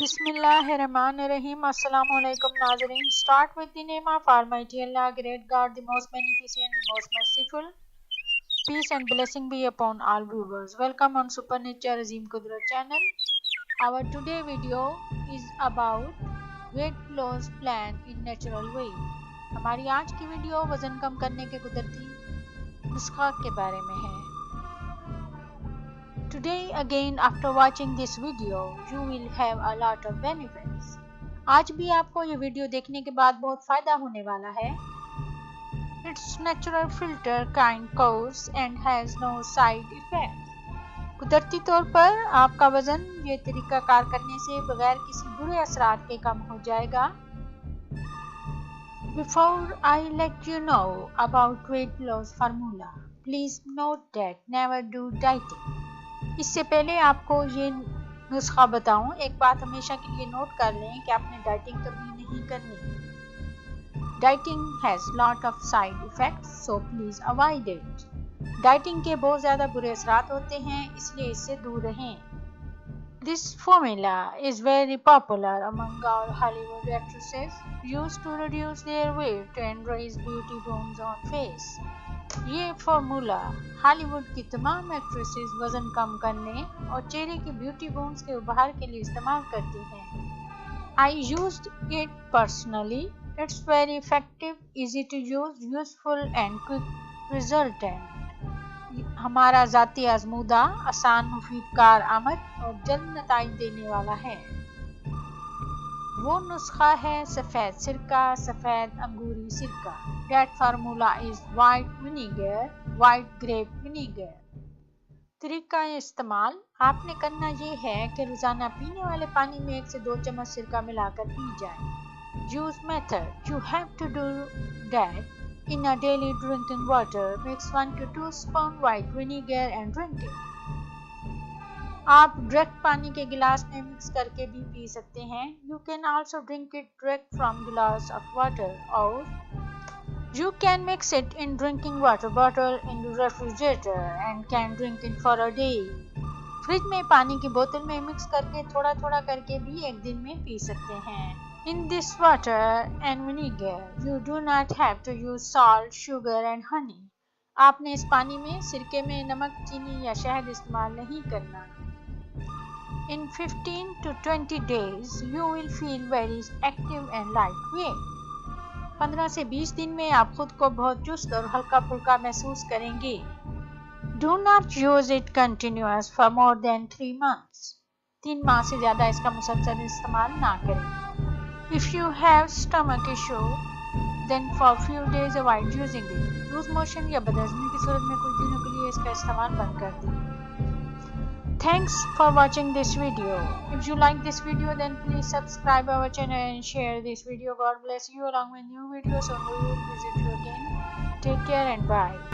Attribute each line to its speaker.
Speaker 1: Bismillahirrahmanirrahim. Assalamu alaikum Nazarin. Start with the name of Almighty Allah, great God, the most beneficent, the most merciful. Peace and blessing be upon all viewers. Welcome on Supernature Azim Kudrat channel. Our today video is about weight loss plan in natural way. हमारी आज की video वजन कम करने के कुदरती नुस्खा के बारे में है. Today again after watching this video you will have a lot of benefits. आज भी आपको ये वीडियो देखने के बाद बहुत फायदा होने वाला है. It's natural filter kind course and has no side effect. कुदरती तौर पर आपका वजन ये तरीका कार करने से बगैर किसी बुरे असरात के कम हो जाएगा. Before I let you know about weight loss formula, please note that never do dieting. इससे पहले आपको ये नुस्खा बताऊं, एक बात हमेशा के लिए नोट कर लें कि आपने डाइटिंग कभी नहीं करनी. Dieting has lot of side effects, so please avoid it. Dieting के बहुत ज़्यादा बुरे असरात होते हैं, इसलिए इससे दूर रहें. This formula is very popular among all Hollywood actresses used to reduce their weight and raise beauty bones on face. ये फॉर्मूला हॉलीवुड की तमाम एक्ट्रेसेस वजन कम करने और चेहरे की ब्यूटी बोन्स के उभार के लिए इस्तेमाल करती हैं. I used it personally. It's very effective, easy to use, useful and quick resultant. हमारा ज़ाती आजमूदा, आसान, मुफीद, कार आमद और जल्द नताइज देने वाला है. वो नुस्खा है सफ़ेद सिरका, सफ़ेद अंगूरी सिरका. That formula is white vinegar, white grape vinegar. तरीका इस्तेमाल आपने करना ये है कि रोज़ाना पीने वाले पानी में 1 से 2 चम्मच सिरका मिलाकर पी जाए. Use method. You have to do that in a daily drinking water. Mix 1 to 2 spoon white vinegar and drink it. आप डायरेक्ट पानी के गिलास में मिक्स करके भी पी सकते हैं. You can also drink it direct from glass of water, or you can mix it in drinking water bottle in the refrigerator and can drink it for a day. Fridge में पानी की बोतल में mix करके थोड़ा थोड़ा करके भी एक दिन में पी सकते हैं. In this water and vinegar, you do not have to use salt, sugar and honey. आपने इस पानी में सिरके में नमक, चीनी या शहद इस्तेमाल नहीं करना. In 15 to 20 days, you will feel very active and lightweight. 15 से 20 दिन में आप खुद को बहुत चुस्त और हल्का फुल्का महसूस करेंगे. Do not use it continuous for more than 3 months. 3 माह से ज़्यादा इसका मुसलसल इस्तेमाल ना करें. If you have stomach issue, then for few days avoid using it. Loose motion या बदहज़मी की सूरत में कुछ दिनों के लिए इसका इस्तेमाल बंद कर दें. Thanks for watching this video. If you like this video, then please subscribe our channel and share this video. God bless you. Along with new videos, we will visit you again. Take care and bye.